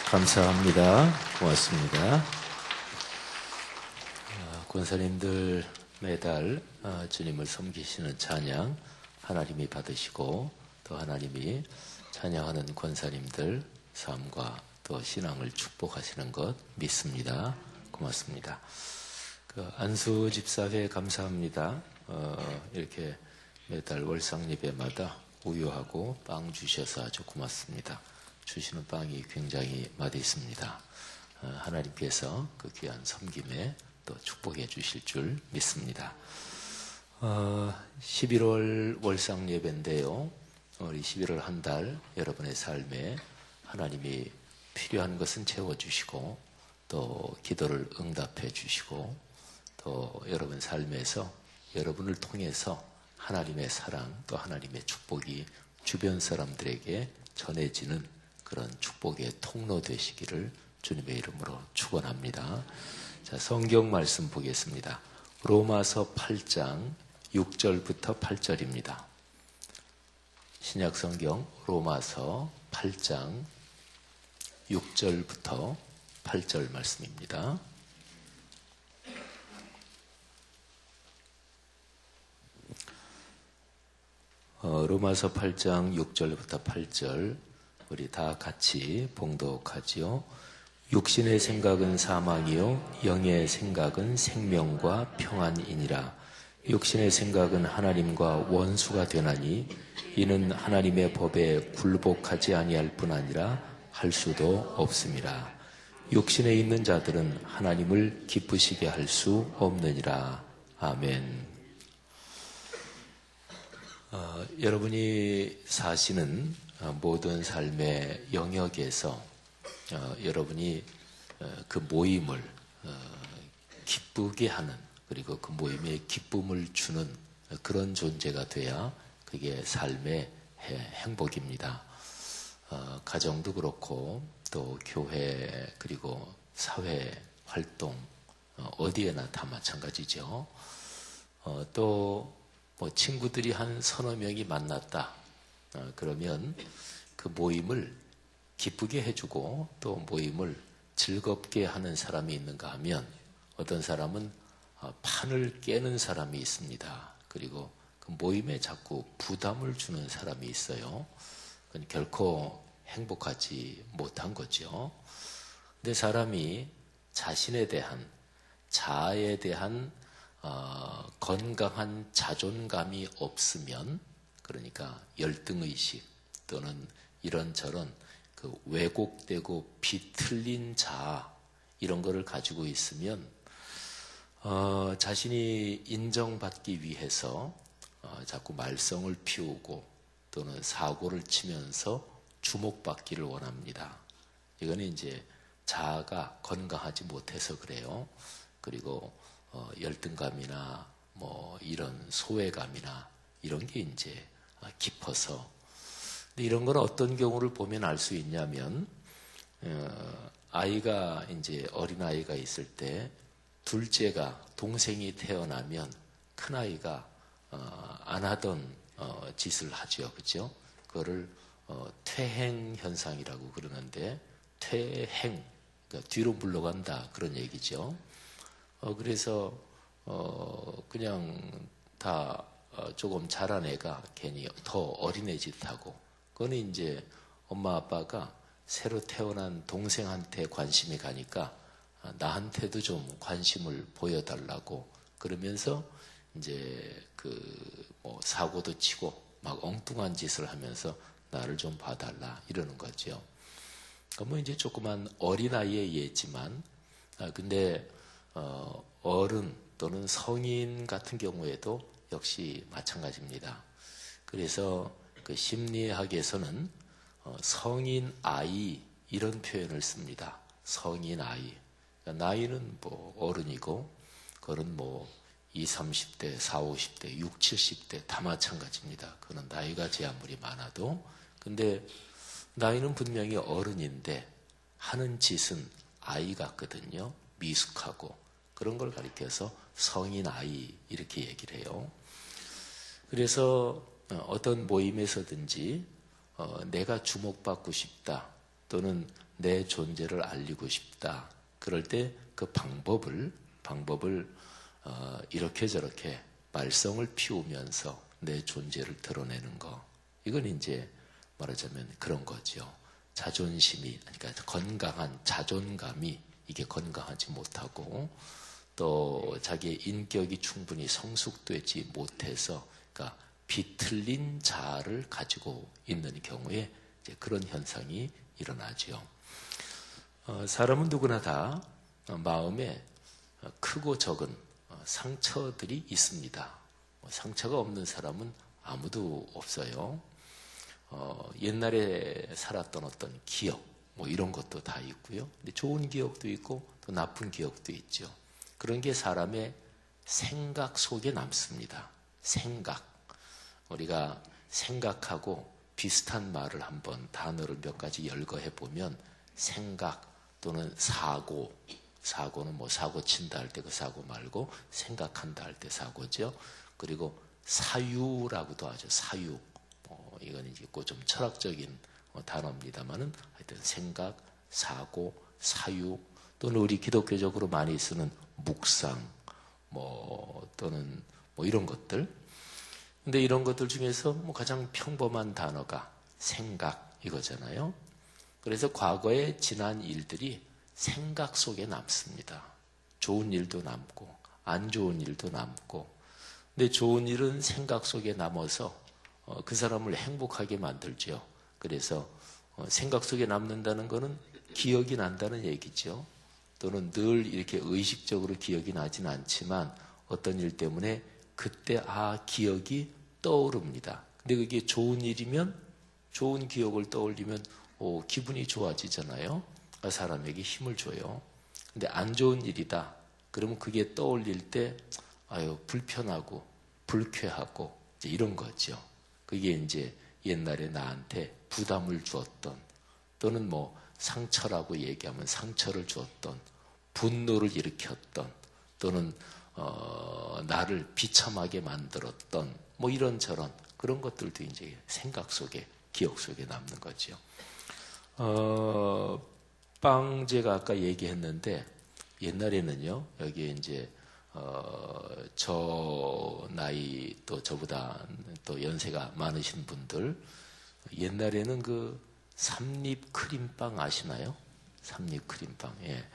감사합니다. 고맙습니다. 권사님들 매달 주님을 섬기시는 찬양 하나님이 받으시고 또 하나님이 찬양하는 권사님들 삶과 또 신앙을 축복하시는 것 믿습니다. 고맙습니다. 안수 집사회 감사합니다. 이렇게 매달 월상 예배마다 우유하고 빵 주셔서 아주 고맙습니다. 주시는 빵이 굉장히 맛있습니다. 하나님께서 그 귀한 섬김에 또 축복해 주실 줄 믿습니다. 11월 월상 예배인데요. 우리 11월 한 달 여러분의 삶에 하나님이 필요한 것은 채워주시고 또 기도를 응답해 주시고 또 여러분 삶에서 여러분을 통해서 하나님의 사랑 또 하나님의 축복이 주변 사람들에게 전해지는 그런 축복의 통로 되시기를 주님의 이름으로 축원합니다. 자, 성경 말씀 보겠습니다. 로마서 8장 6절부터 8절입니다. 신약 성경 로마서 8장 6절부터 8절 말씀입니다. 로마서 8장 6절부터 8절 우리 다 같이 봉독하지요. 육신의 생각은 사망이요 영의 생각은 생명과 평안이니라. 육신의 생각은 하나님과 원수가 되나니 이는 하나님의 법에 굴복하지 아니할 뿐 아니라 할 수도 없음이라. 육신에 있는 자들은 하나님을 기쁘시게 할 수 없느니라. 아멘. 여러분이 사시는 모든 삶의 영역에서 여러분이 그 모임을 기쁘게 하는 그리고 그 모임에 기쁨을 주는 그런 존재가 돼야 그게 삶의 행복입니다. 가정도 그렇고 또 교회 그리고 사회 활동 어디에나 다 마찬가지죠. 또 뭐 친구들이 한 서너 명이 만났다. 그러면 그 모임을 기쁘게 해주고 또 모임을 즐겁게 하는 사람이 있는가 하면 어떤 사람은 판을 깨는 사람이 있습니다. 그리고 그 모임에 자꾸 부담을 주는 사람이 있어요. 그건 결코 행복하지 못한 거죠. 근데 사람이 자신에 대한 자아에 대한 건강한 자존감이 없으면 그러니까 열등의식 또는 이런저런 그 왜곡되고 비틀린 자아 이런 거를 가지고 있으면 자신이 인정받기 위해서 자꾸 말썽을 피우고 또는 사고를 치면서 주목받기를 원합니다. 이거는 이제 자아가 건강하지 못해서 그래요. 그리고 열등감이나 뭐 이런 소외감이나 이런 게 이제 깊어서 근데 이런 건 어떤 경우를 보면 알 수 있냐면 아이가 이제 어린 아이가 있을 때 둘째가 동생이 태어나면 큰 아이가 안 하던 짓을 하죠, 그렇죠? 그거를 퇴행 현상이라고 그러는데 퇴행 그러니까 뒤로 물러간다 그런 얘기죠. 그래서 그냥 다 조금 자란 애가 괜히 더 어린애 짓하고 그거는 이제 엄마 아빠가 새로 태어난 동생한테 관심이 가니까 나한테도 좀 관심을 보여달라고 그러면서 이제 뭐 사고도 치고 막 엉뚱한 짓을 하면서 나를 좀 봐달라 이러는 거죠. 뭐 이제 조그만 어린아이의 예지만 근데 어른 또는 성인 같은 경우에도 역시 마찬가지입니다. 그래서 그 심리학에서는 성인 아이 이런 표현을 씁니다. 성인 아이. 그러니까 나이는 뭐 어른이고 그건 뭐 20, 30대, 40, 50대, 60, 70대 다 마찬가지입니다. 그건 나이가 제 아무리 많아도. 근데 나이는 분명히 어른인데 하는 짓은 아이 같거든요. 미숙하고. 그런 걸 가리켜서 성인 아이 이렇게 얘기를 해요. 그래서 어떤 모임에서든지 내가 주목받고 싶다. 또는 내 존재를 알리고 싶다. 그럴 때 그 방법을 이렇게 저렇게 말썽을 피우면서 내 존재를 드러내는 거. 이건 이제 말하자면 그런 거죠. 자존심이, 그러니까 건강한 자존감이 이게 건강하지 못하고 또 자기의 인격이 충분히 성숙되지 못해서 그러니까 비틀린 자아를 가지고 있는 경우에 이제 그런 현상이 일어나죠. 사람은 누구나 다 마음에 크고 적은 상처들이 있습니다. 상처가 없는 사람은 아무도 없어요. 옛날에 살았던 어떤 기억, 뭐 이런 것도 다 있고요. 근데 좋은 기억도 있고 또 나쁜 기억도 있죠. 그런 게 사람의 생각 속에 남습니다. 생각. 우리가 생각하고 비슷한 말을 한번 단어를 몇 가지 열거해 보면 생각 또는 사고, 사고는 뭐 사고 친다 할 때 그 사고 말고 생각한다 할 때 사고죠. 그리고 사유라고도 하죠. 사유. 이건 이제 좀 철학적인 단어입니다만은 하여튼 생각, 사고, 사유 또는 우리 기독교적으로 많이 쓰는 묵상, 또는 이런 것들. 근데 이런 것들 중에서 가장 평범한 단어가 생각 이거잖아요. 그래서 과거에 지난 일들이 생각 속에 남습니다. 좋은 일도 남고 안 좋은 일도 남고. 근데 좋은 일은 생각 속에 남아서 그 사람을 행복하게 만들죠. 그래서 생각 속에 남는다는 것은 기억이 난다는 얘기죠. 또는 늘 이렇게 의식적으로 기억이 나진 않지만 어떤 일 때문에 그때 기억이 떠오릅니다. 근데 그게 좋은 일이면 좋은 기억을 떠올리면 기분이 좋아지잖아요. 사람에게 힘을 줘요. 근데 안 좋은 일이다. 그러면 그게 떠올릴 때 불편하고 불쾌하고 이제 이런 거죠. 그게 이제 옛날에 나한테 부담을 주었던 또는 상처라고 얘기하면 상처를 주었던 분노를 일으켰던 또는 나를 비참하게 만들었던 이런저런 그런 것들도 이제 생각 속에 기억 속에 남는 거죠. 빵 제가 아까 얘기했는데 옛날에는요 여기에 이제 저 나이 또 저보다 또 연세가 많으신 분들 옛날에는 그 삼립 크림빵 아시나요? 삼립 크림빵. 예.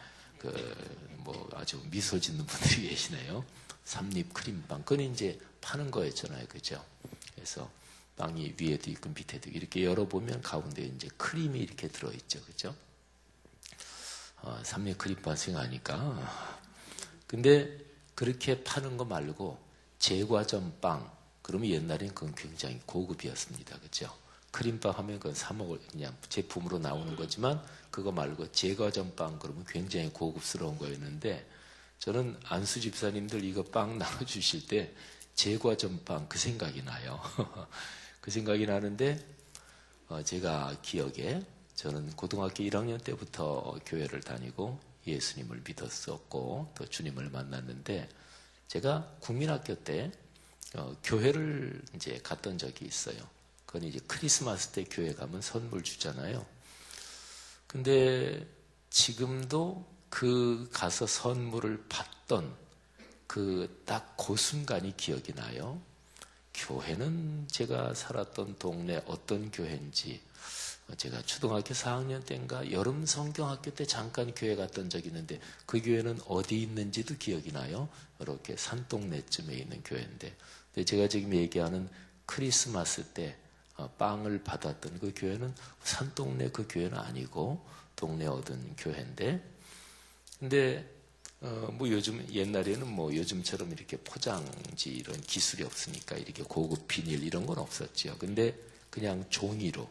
아주 미소 짓는 분들이 계시네요. 삼립 크림빵. 그건 이제 파는 거였잖아요. 그죠? 그래서 빵이 위에도 있고 밑에도 있고 이렇게 열어보면 가운데 이제 크림이 이렇게 들어있죠. 그죠? 삼립 크림빵 생각하니까. 근데 그렇게 파는 거 말고 제과점 빵. 그러면 옛날엔 그건 굉장히 고급이었습니다. 그죠? 크림빵 하면 그건 사먹을 그냥 제품으로 나오는 거지만 그거 말고 제과점 빵 그러면 굉장히 고급스러운 거였는데 저는 안수 집사님들 이거 빵 나눠주실 때 제과점 빵 그 생각이 나요. 그 생각이 나는데 제가 기억에 저는 고등학교 1학년 때부터 교회를 다니고 예수님을 믿었었고 또 주님을 만났는데 제가 국민학교 때 교회를 이제 갔던 적이 있어요. 그건 이제 크리스마스 때 교회 가면 선물 주잖아요. 근데 지금도 그 가서 선물을 받던 딱 그 순간이 기억이 나요. 교회는 제가 살았던 동네 어떤 교회인지 제가 초등학교 4학년 때인가 여름 성경학교 때 잠깐 교회 갔던 적이 있는데 그 교회는 어디 있는지도 기억이 나요. 이렇게 산동네쯤에 있는 교회인데 근데 제가 지금 얘기하는 크리스마스 때 빵을 받았던 그 교회는 산동네 그 교회는 아니고 동네 어떤 교회인데 근데 요즘 옛날에는 요즘처럼 이렇게 포장지 이런 기술이 없으니까 이렇게 고급 비닐 이런 건 없었죠. 근데 그냥 종이로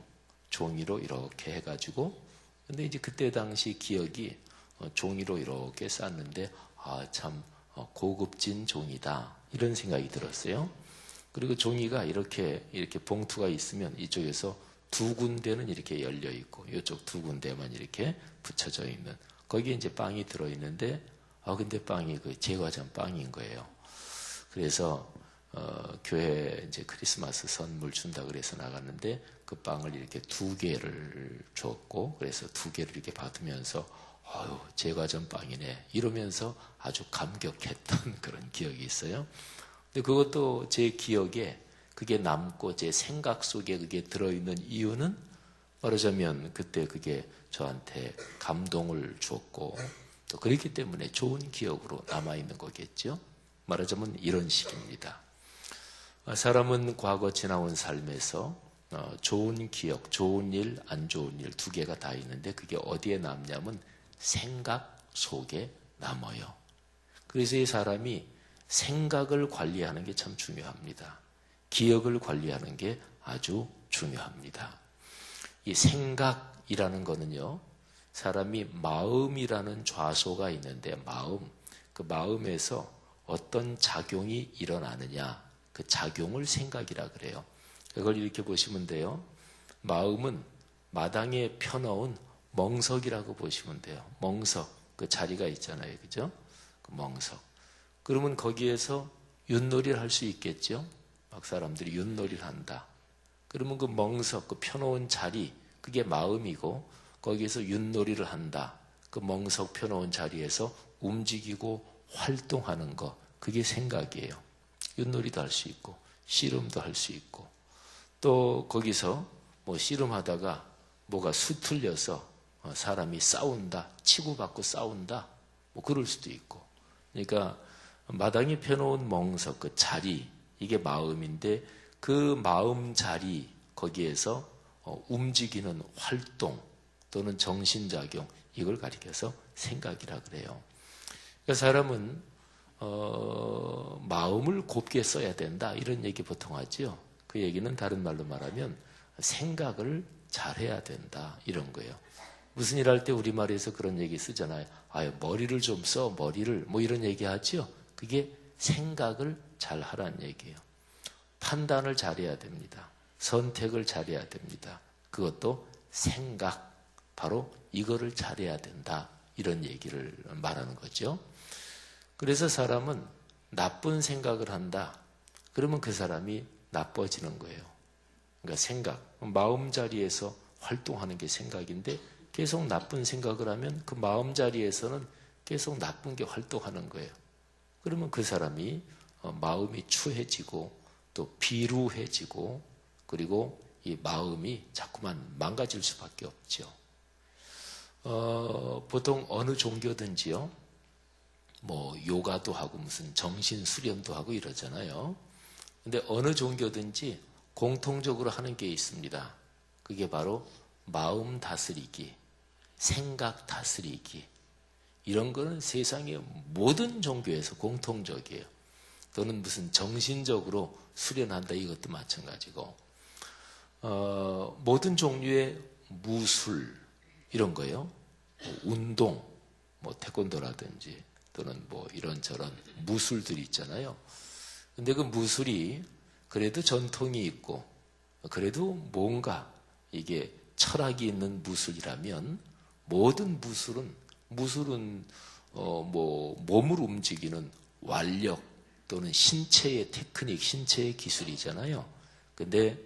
이렇게 해가지고 근데 이제 그때 당시 기억이 종이로 이렇게 쌌는데 참 고급진 종이다 이런 생각이 들었어요. 그리고 종이가 이렇게 봉투가 있으면 이쪽에서 두 군데는 이렇게 열려 있고 이쪽 두 군데만 이렇게 붙여져 있는 거기에 이제 빵이 들어 있는데 근데 빵이 그 제과점 빵인 거예요. 그래서 교회 이제 크리스마스 선물 준다 그래서 나갔는데 그 그 빵을 이렇게 2개를 줬고, 그래서 2개를 이렇게 받으면서 아유, 제과점 빵이네 이러면서 아주 감격했던 그런 기억이 있어요. 근데 그것도 제 기억에 그게 남고 제 생각 속에 그게 들어있는 이유는 말하자면 그때 그게 저한테 감동을 줬고 또 그렇기 때문에 좋은 기억으로 남아있는 거겠죠. 말하자면 이런 식입니다. 사람은 과거 지나온 삶에서 좋은 기억, 좋은 일, 안 좋은 일 2개가 다 있는데 그게 어디에 남냐면 생각 속에 남아요. 그래서 이 사람이 생각을 관리하는 게 참 중요합니다. 기억을 관리하는 게 아주 중요합니다. 이 생각이라는 거는요, 사람이 마음이라는 좌소가 있는데 그 마음에서 어떤 작용이 일어나느냐, 그 작용을 생각이라 그래요. 이걸 이렇게 보시면 돼요. 마음은 마당에 펴놓은 멍석이라고 보시면 돼요. 멍석, 그 자리가 있잖아요. 그죠? 그 멍석. 그러면 거기에서 윷놀이를 할 수 있겠죠? 막 사람들이 윷놀이를 한다. 그러면 그 멍석, 그 펴놓은 자리, 그게 마음이고 거기에서 윷놀이를 한다. 그 멍석 펴놓은 자리에서 움직이고 활동하는 거, 그게 생각이에요. 윷놀이도 할 수 있고 씨름도 할 수 있고 또 거기서 뭐 씨름하다가 뭐가 수틀려서 사람이 싸운다, 치고받고 싸운다, 뭐 그럴 수도 있고. 그러니까 마당에 펴놓은 멍석, 그 자리, 이게 마음인데 그 마음 자리 거기에서 움직이는 활동 또는 정신작용, 이걸 가리켜서 생각이라 그래요. 그러니까 사람은 마음을 곱게 써야 된다, 이런 얘기 보통 하죠. 그 얘기는 다른 말로 말하면 생각을 잘해야 된다, 이런 거예요. 무슨 일 할 때 우리말에서 그런 얘기 쓰잖아요. 아유, 머리를 좀 써, 머리를, 뭐 이런 얘기 하죠. 그게 생각을 잘 하라는 얘기예요. 판단을 잘해야 됩니다. 선택을 잘해야 됩니다. 그것도 생각, 바로 이거를 잘해야 된다, 이런 얘기를 말하는 거죠. 그래서 사람은 나쁜 생각을 한다. 그러면 그 사람이 나빠지는 거예요. 그러니까 생각, 마음자리에서 활동하는 게 생각인데 계속 나쁜 생각을 하면 그 마음자리에서는 계속 나쁜 게 활동하는 거예요. 그러면 그 사람이 마음이 추해지고 또 비루해지고 그리고 이 마음이 자꾸만 망가질 수밖에 없죠. 보통 어느 종교든지요, 뭐 요가도 하고 무슨 정신 수련도 하고 이러잖아요. 근데 어느 종교든지 공통적으로 하는 게 있습니다. 그게 바로 마음 다스리기, 생각 다스리기. 이런 거는 세상의 모든 종교에서 공통적이에요. 또는 무슨 정신적으로 수련한다, 이것도 마찬가지고. 모든 종류의 무술, 이런 거요. 운동, 뭐 태권도라든지 또는 뭐 이런저런 무술들이 있잖아요. 근데 그 무술이 그래도 전통이 있고 그래도 뭔가 이게 철학이 있는 무술이라면 모든 무술은 뭐 몸을 움직이는 완력 또는 신체의 테크닉, 신체의 기술이잖아요. 근데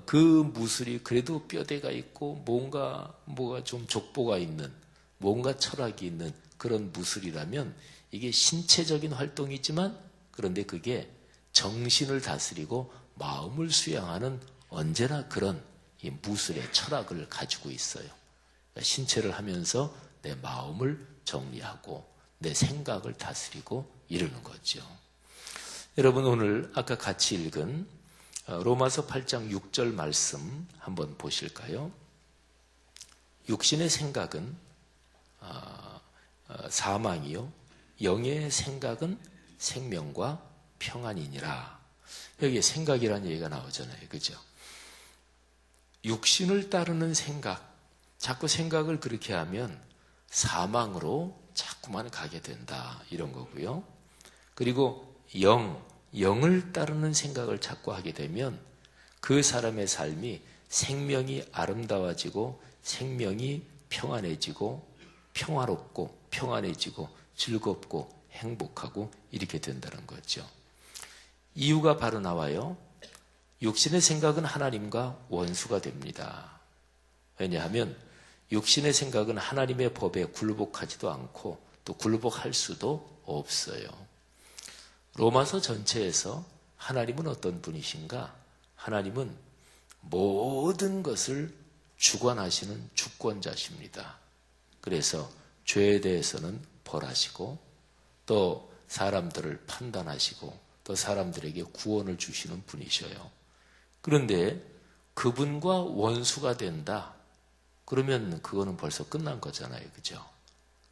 그 무술이 그래도 뼈대가 있고 뭐가 좀 족보가 있는, 뭔가 철학이 있는 그런 무술이라면 이게 신체적인 활동이지만 그런데 그게 정신을 다스리고 마음을 수양하는 언제나 그런 이 무술의 철학을 가지고 있어요. 그러니까 신체를 하면서 내 마음을 정리하고 내 생각을 다스리고 이러는 거죠. 여러분, 오늘 아까 같이 읽은 로마서 8장 6절 말씀 한번 보실까요? 육신의 생각은 사망이요, 영의 생각은 생명과 평안이니라. 여기에 생각이라는 얘기가 나오잖아요. 그죠? 육신을 따르는 생각, 자꾸 생각을 그렇게 하면 사망으로 자꾸만 가게 된다, 이런 거고요. 그리고 영을 따르는 생각을 자꾸 하게 되면 그 사람의 삶이 생명이 아름다워지고 생명이 평안해지고 평화롭고 평안해지고 즐겁고 행복하고 이렇게 된다는 거죠. 이유가 바로 나와요. 육신의 생각은 하나님과 원수가 됩니다. 왜냐하면 육신의 생각은 하나님의 법에 굴복하지도 않고 또 굴복할 수도 없어요. 로마서 전체에서 하나님은 어떤 분이신가? 하나님은 모든 것을 주관하시는 주권자십니다. 그래서 죄에 대해서는 벌하시고 또 사람들을 판단하시고 또 사람들에게 구원을 주시는 분이셔요. 그런데 그분과 원수가 된다. 그러면 그거는 벌써 끝난 거잖아요. 그죠?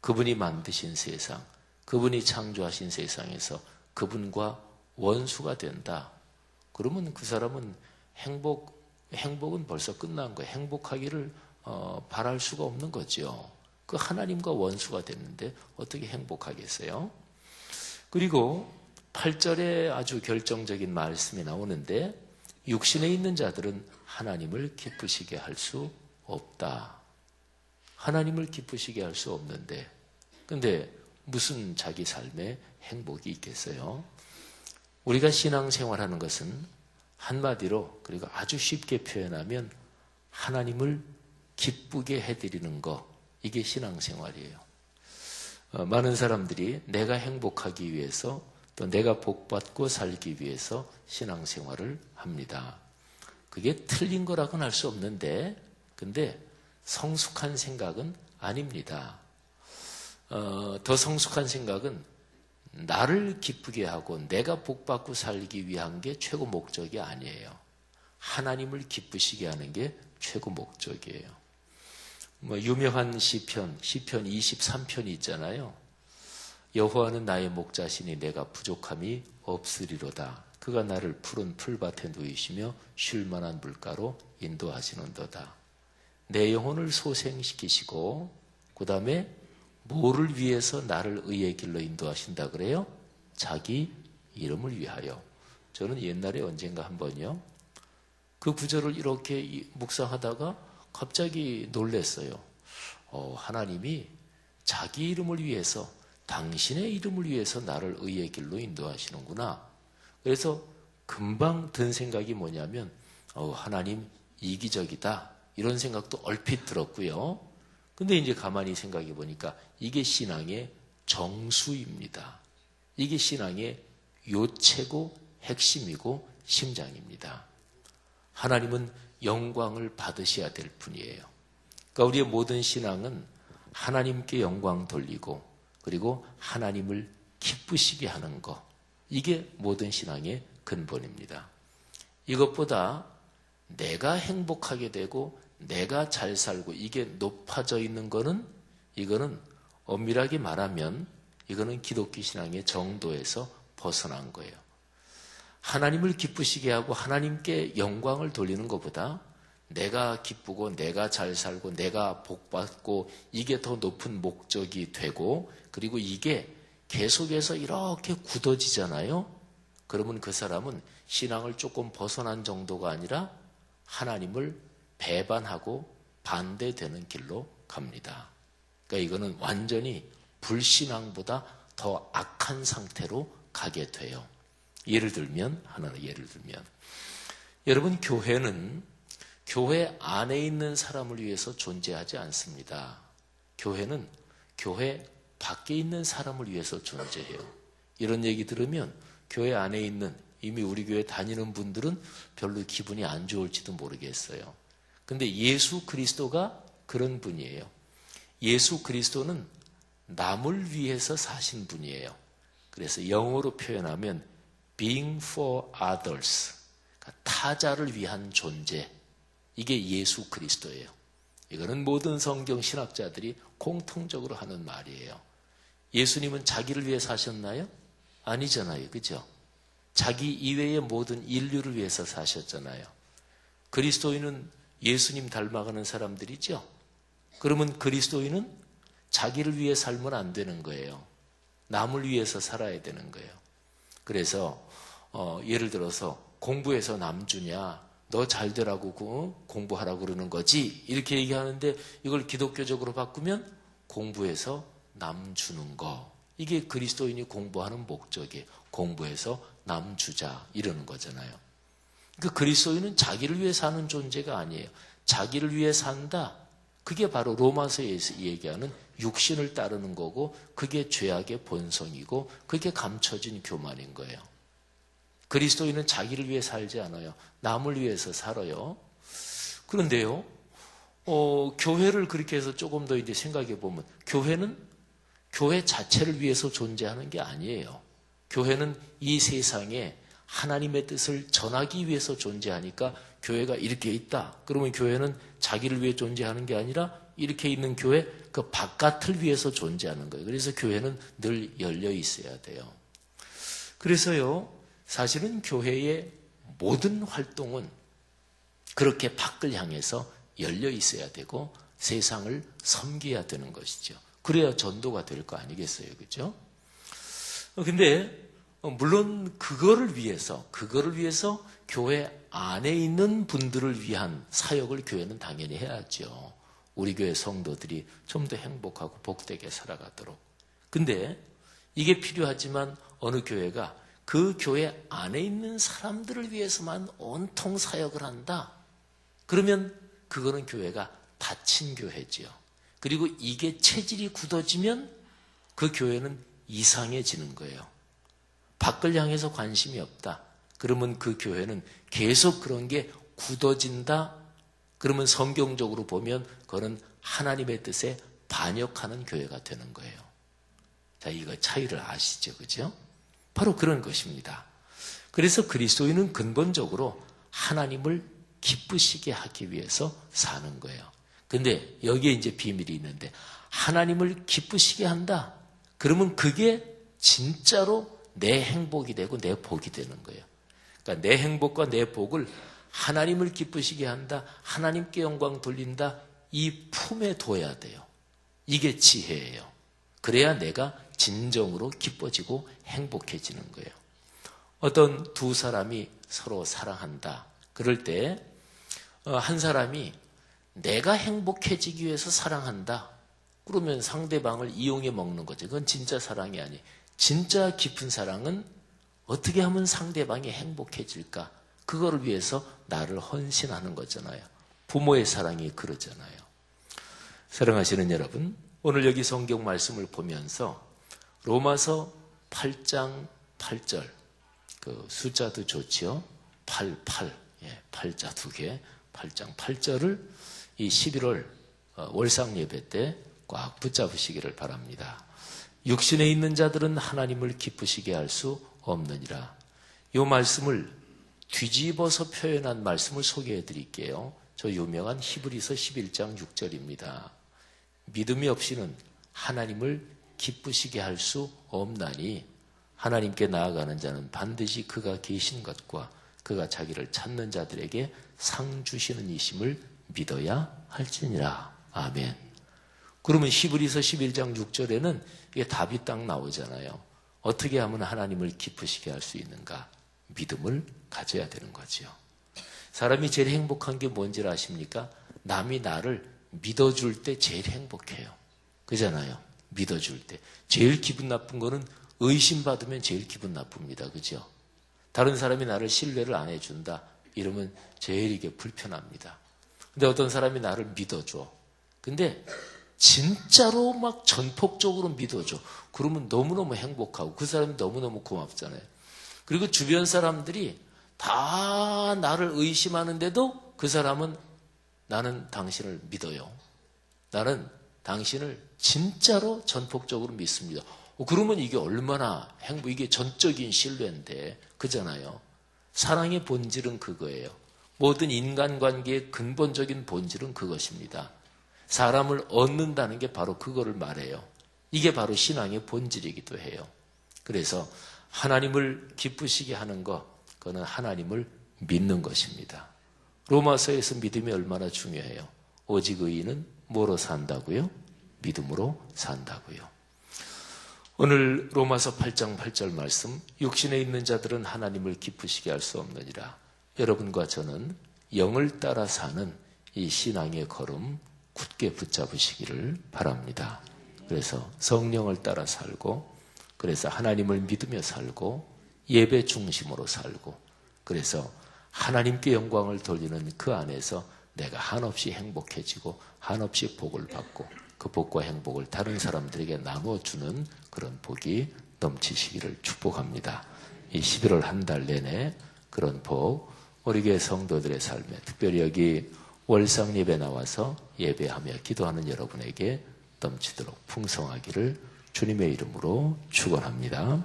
그분이 만드신 세상, 그분이 창조하신 세상에서 그분과 원수가 된다. 그러면 그 사람은 행복은 벌써 끝난 거예요. 행복하기를 바랄 수가 없는 거죠. 그 하나님과 원수가 됐는데 어떻게 행복하겠어요? 그리고 8절에 아주 결정적인 말씀이 나오는데 육신에 있는 자들은 하나님을 기쁘시게 할 수 없다. 하나님을 기쁘시게 할 수 없는데 근데 무슨 자기 삶에 행복이 있겠어요? 우리가 신앙생활하는 것은 한마디로 그리고 아주 쉽게 표현하면 하나님을 기쁘게 해드리는 것, 이게 신앙생활이에요. 많은 사람들이 내가 행복하기 위해서 또 내가 복받고 살기 위해서 신앙생활을 합니다. 그게 틀린 거라고는 할 수 없는데 근데 성숙한 생각은 아닙니다. 더 성숙한 생각은 나를 기쁘게 하고 내가 복받고 살기 위한 게 최고 목적이 아니에요. 하나님을 기쁘시게 하는 게 최고 목적이에요. 유명한 시편 23편이 있잖아요. 여호와는 나의 목자시니 내가 부족함이 없으리로다. 그가 나를 푸른 풀밭에 누이시며 쉴 만한 물가로 인도하시는도다. 내 영혼을 소생시키시고 그 다음에 뭐를 위해서 나를 의의 길로 인도하신다 그래요? 자기 이름을 위하여. 저는 옛날에 언젠가 한번요. 그 구절을 이렇게 묵상하다가 갑자기 놀랐어요. 하나님이 자기 이름을 위해서 당신의 이름을 위해서 나를 의의 길로 인도하시는구나. 그래서 금방 든 생각이 뭐냐면 하나님 이기적이다. 이런 생각도 얼핏 들었고요. 근데 이제 가만히 생각해 보니까 이게 신앙의 정수입니다. 이게 신앙의 요체고 핵심이고 심장입니다. 하나님은 영광을 받으셔야 될 분이에요. 그러니까 우리의 모든 신앙은 하나님께 영광 돌리고 그리고 하나님을 기쁘시게 하는 것. 이게 모든 신앙의 근본입니다. 이것보다 내가 행복하게 되고 내가 잘 살고 이게 높아져 있는 거는 이거는 엄밀하게 말하면 이거는 기독교 신앙의 정도에서 벗어난 거예요. 하나님을 기쁘시게 하고 하나님께 영광을 돌리는 것보다 내가 기쁘고 내가 잘 살고 내가 복받고 이게 더 높은 목적이 되고 그리고 이게 계속해서 이렇게 굳어지잖아요. 그러면 그 사람은 신앙을 조금 벗어난 정도가 아니라 하나님을 배반하고 반대되는 길로 갑니다. 그러니까 이거는 완전히 불신앙보다 더 악한 상태로 가게 돼요. 예를 들면 여러분 교회는 교회 안에 있는 사람을 위해서 존재하지 않습니다. 교회는 교회 밖에 있는 사람을 위해서 존재해요. 이런 얘기 들으면 교회 안에 있는 이미 우리 교회 다니는 분들은 별로 기분이 안 좋을지도 모르겠어요. 근데 예수 그리스도가 그런 분이에요. 예수 그리스도는 남을 위해서 사신 분이에요. 그래서 영어로 표현하면 being for others, 그러니까 타자를 위한 존재. 이게 예수 그리스도예요. 이거는 모든 성경 신학자들이 공통적으로 하는 말이에요. 예수님은 자기를 위해 사셨나요? 아니잖아요. 그죠? 자기 이외의 모든 인류를 위해서 사셨잖아요. 그리스도인은 예수님 닮아가는 사람들이죠. 그러면 그리스도인은 자기를 위해 살면 안 되는 거예요. 남을 위해서 살아야 되는 거예요. 그래서 예를 들어서 공부해서 남 주냐, 너 잘 되라고 공부하라고 그러는 거지 이렇게 얘기하는데 이걸 기독교적으로 바꾸면 공부해서 남 주는 거. 이게 그리스도인이 공부하는 목적이에요. 공부해서 남 주자 이러는 거잖아요. 그러니까 그리스도인은 자기를 위해 사는 존재가 아니에요. 자기를 위해 산다. 그게 바로 로마서에서 얘기하는 육신을 따르는 거고 그게 죄악의 본성이고 그게 감춰진 교만인 거예요. 그리스도인은 자기를 위해 살지 않아요. 남을 위해서 살아요. 그런데요, 교회를 그렇게 해서 조금 더 이제 생각해 보면 교회는 교회 자체를 위해서 존재하는 게 아니에요. 교회는 이 세상에 하나님의 뜻을 전하기 위해서 존재하니까 교회가 이렇게 있다. 그러면 교회는 자기를 위해 존재하는 게 아니라 이렇게 있는 교회 그 바깥을 위해서 존재하는 거예요. 그래서 교회는 늘 열려 있어야 돼요. 그래서요, 사실은 교회의 모든 활동은 그렇게 밖을 향해서 열려 있어야 되고 세상을 섬겨야 되는 것이죠. 그래야 전도가 될 거 아니겠어요, 그렇죠? 근데 물론 그거를 위해서 교회 안에 있는 분들을 위한 사역을 교회는 당연히 해야죠. 우리 교회 성도들이 좀 더 행복하고 복되게 살아가도록. 근데 이게 필요하지만 어느 교회가 그 교회 안에 있는 사람들을 위해서만 온통 사역을 한다. 그러면 그거는 교회가 닫힌 교회지요. 그리고 이게 체질이 굳어지면 그 교회는 이상해지는 거예요. 밖을 향해서 관심이 없다. 그러면 그 교회는 계속 그런 게 굳어진다. 그러면 성경적으로 보면 그거는 하나님의 뜻에 반역하는 교회가 되는 거예요. 자, 이거 차이를 아시죠? 그죠? 바로 그런 것입니다. 그래서 그리스도인은 근본적으로 하나님을 기쁘시게 하기 위해서 사는 거예요. 근데 여기에 이제 비밀이 있는데 하나님을 기쁘시게 한다. 그러면 그게 진짜로 내 행복이 되고 내 복이 되는 거예요. 그러니까 내 행복과 내 복을 하나님을 기쁘시게 한다. 하나님께 영광 돌린다. 이 품에 둬야 돼요. 이게 지혜예요. 그래야 내가 진정으로 기뻐지고 행복해지는 거예요. 어떤 두 사람이 서로 사랑한다. 그럴 때 한 사람이 내가 행복해지기 위해서 사랑한다. 그러면 상대방을 이용해 먹는 거죠. 그건 진짜 사랑이 아니에요. 진짜 깊은 사랑은 어떻게 하면 상대방이 행복해질까? 그거를 위해서 나를 헌신하는 거잖아요. 부모의 사랑이 그러잖아요. 사랑하시는 여러분, 오늘 여기 성경 말씀을 보면서 로마서 8장 8절, 그 숫자도 좋지요. 88, 팔자 두 개, 8장 8절을 이 11월 월상 예배 때 꽉 붙잡으시기를 바랍니다. 육신에 있는 자들은 하나님을 기쁘시게 할 수 없느니라. 이 말씀을 뒤집어서 표현한 말씀을 소개해 드릴게요. 저 유명한 히브리서 11장 6절입니다. 믿음이 없이는 하나님을 기쁘시게 할 수 없나니 하나님께 나아가는 자는 반드시 그가 계신 것과 그가 자기를 찾는 자들에게 상 주시는 이심을 믿어야 할지니라. 아멘. 그러면 히브리서 11장 6절에는 이게 답이 딱 나오잖아요. 어떻게 하면 하나님을 기쁘시게 할 수 있는가? 믿음을 가져야 되는 거죠. 사람이 제일 행복한 게 뭔지 아십니까? 남이 나를 믿어줄 때 제일 행복해요. 그잖아요. 믿어줄 때. 제일 기분 나쁜 거는 의심받으면 제일 기분 나쁩니다. 그죠? 다른 사람이 나를 신뢰를 안 해준다. 이러면 제일 이게 불편합니다. 근데 어떤 사람이 나를 믿어줘. 근데 진짜로 막 전폭적으로 믿어줘. 그러면 너무너무 행복하고 그 사람이 너무너무 고맙잖아요. 그리고 주변 사람들이 다 나를 의심하는데도 그 사람은 나는 당신을 믿어요. 나는 당신을 진짜로 전폭적으로 믿습니다. 그러면 이게 얼마나 이게 전적인 신뢰인데, 그잖아요. 사랑의 본질은 그거예요. 모든 인간관계의 근본적인 본질은 그것입니다. 사람을 얻는다는 게 바로 그거를 말해요. 이게 바로 신앙의 본질이기도 해요. 그래서 하나님을 기쁘시게 하는 것, 그거는 하나님을 믿는 것입니다. 로마서에서 믿음이 얼마나 중요해요. 오직 의인은 뭐로 산다고요? 믿음으로 산다고요. 오늘 로마서 8장 8절 말씀, 육신에 있는 자들은 하나님을 기쁘시게 할 수 없느니라. 여러분과 저는 영을 따라 사는 이 신앙의 걸음 굳게 붙잡으시기를 바랍니다. 그래서 성령을 따라 살고, 그래서 하나님을 믿으며 살고, 예배 중심으로 살고, 그래서 하나님께 영광을 돌리는 그 안에서 내가 한없이 행복해지고 한없이 복을 받고 그 복과 행복을 다른 사람들에게 나누어주는 그런 복이 넘치시기를 축복합니다. 이 11월 한 달 내내 그런 복 우리 교회 성도들의 삶에 특별히 여기 월상 예배 나와서 예배하며 기도하는 여러분에게 넘치도록 풍성하기를 주님의 이름으로 축원합니다.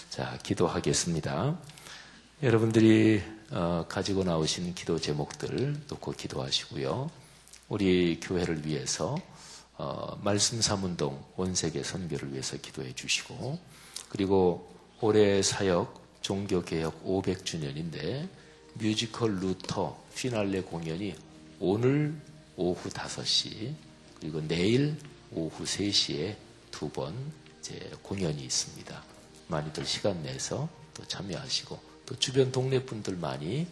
자, 기도하겠습니다. 여러분들이 가지고 나오신 기도 제목들 놓고 기도하시고요. 우리 교회를 위해서 말씀 사문동 온세계 선교를 위해서 기도해 주시고 그리고 올해 사역 종교개혁 500주년인데 뮤지컬 루터 피날레 공연이 오늘 오후 5시 그리고 내일 오후 3시에 2번 이제 공연이 있습니다. 많이들 시간 내서 또 참여하시고 또 주변 동네 분들 많이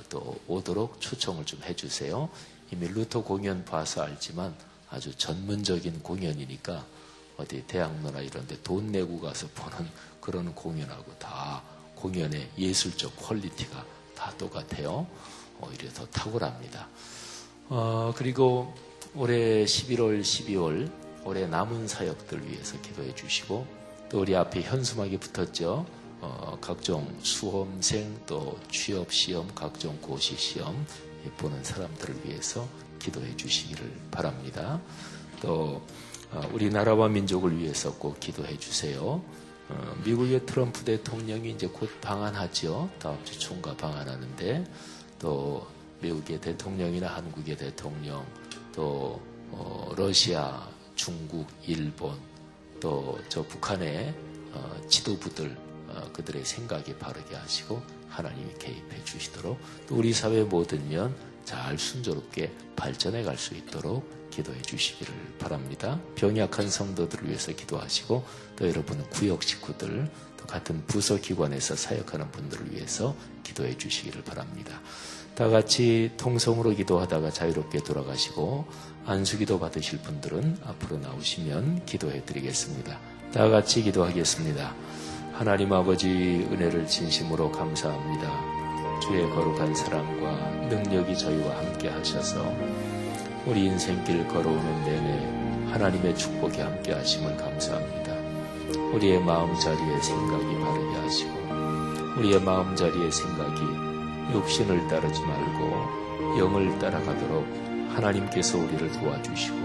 또 오도록 초청을 좀 해주세요. 이미 루터 공연 봐서 알지만 아주 전문적인 공연이니까 어디 대학로나 이런 데 돈 내고 가서 보는 그런 공연하고 다 공연의 예술적 퀄리티가 다 똑같아요. 오히려 더 탁월합니다. 그리고 올해 11월, 12월 올해 남은 사역들 위해서 기도해 주시고 또 우리 앞에 현수막이 붙었죠. 각종 수험생 또 취업시험, 각종 고시시험 보는 사람들을 위해서 기도해 주시기를 바랍니다. 또 우리나라와 민족을 위해서 꼭 기도해 주세요. 미국의 트럼프 대통령이 이제 곧 방한하죠. 다음 주 총과 방한하는데 또 미국의 대통령이나 한국의 대통령 또 러시아, 중국, 일본 또 저 북한의 지도부들 그들의 생각이 바르게 하시고 하나님이 개입해 주시도록 또 우리 사회 모든 면 잘 순조롭게 발전해 갈 수 있도록 기도해 주시기를 바랍니다. 병약한 성도들을 위해서 기도하시고 또 여러분 구역 식구들 또 같은 부서 기관에서 사역하는 분들을 위해서 기도해 주시기를 바랍니다. 다 같이 통성으로 기도하다가 자유롭게 돌아가시고 안수기도 받으실 분들은 앞으로 나오시면 기도해 드리겠습니다. 다 같이 기도하겠습니다. 하나님 아버지 은혜를 진심으로 감사합니다. 주의 거룩한 사랑과 능력이 저희와 함께 하셔서 우리 인생길 걸어오는 내내 하나님의 축복이 함께 하심을 감사합니다. 우리의 마음자리에 생각이 바르게 하시고 우리의 마음자리에 생각이 육신을 따르지 말고 영을 따라가도록 하나님께서 우리를 도와주시고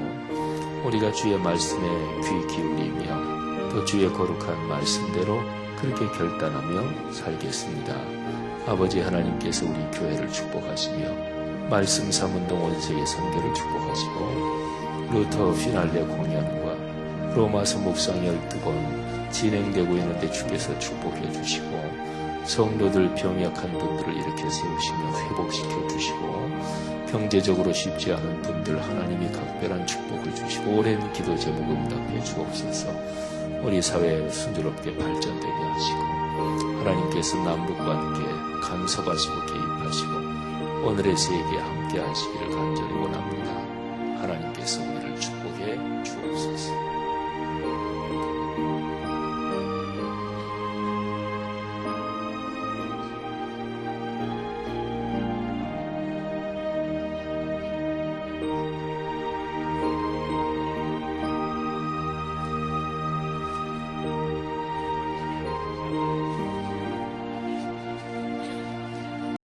우리가 주의 말씀에 귀 기울이며 또 주의 거룩한 말씀대로 그렇게 결단하며 살겠습니다. 아버지 하나님께서 우리 교회를 축복하시며 말씀 사문동 온세계 선교를 축복하시고 루터 피날레 공연과 로마서 묵상 12번 진행되고 있는데 주께서 축복해 주시고 성도들 병약한 분들을 일으켜 세우시며 회복시켜 주시고 경제적으로 쉽지 않은 분들 하나님이 각별한 축복을 주시고 오랜 기도 제목 응답해 주옵소서. 우리 사회 순조롭게 발전되게 하시고 하나님께서 남북과 함께 간섭하시고 개입하시고 오늘의 세계에 함께 하시기를 간절히 원합니다. 하나님께서 우리를 축복해 주옵소서.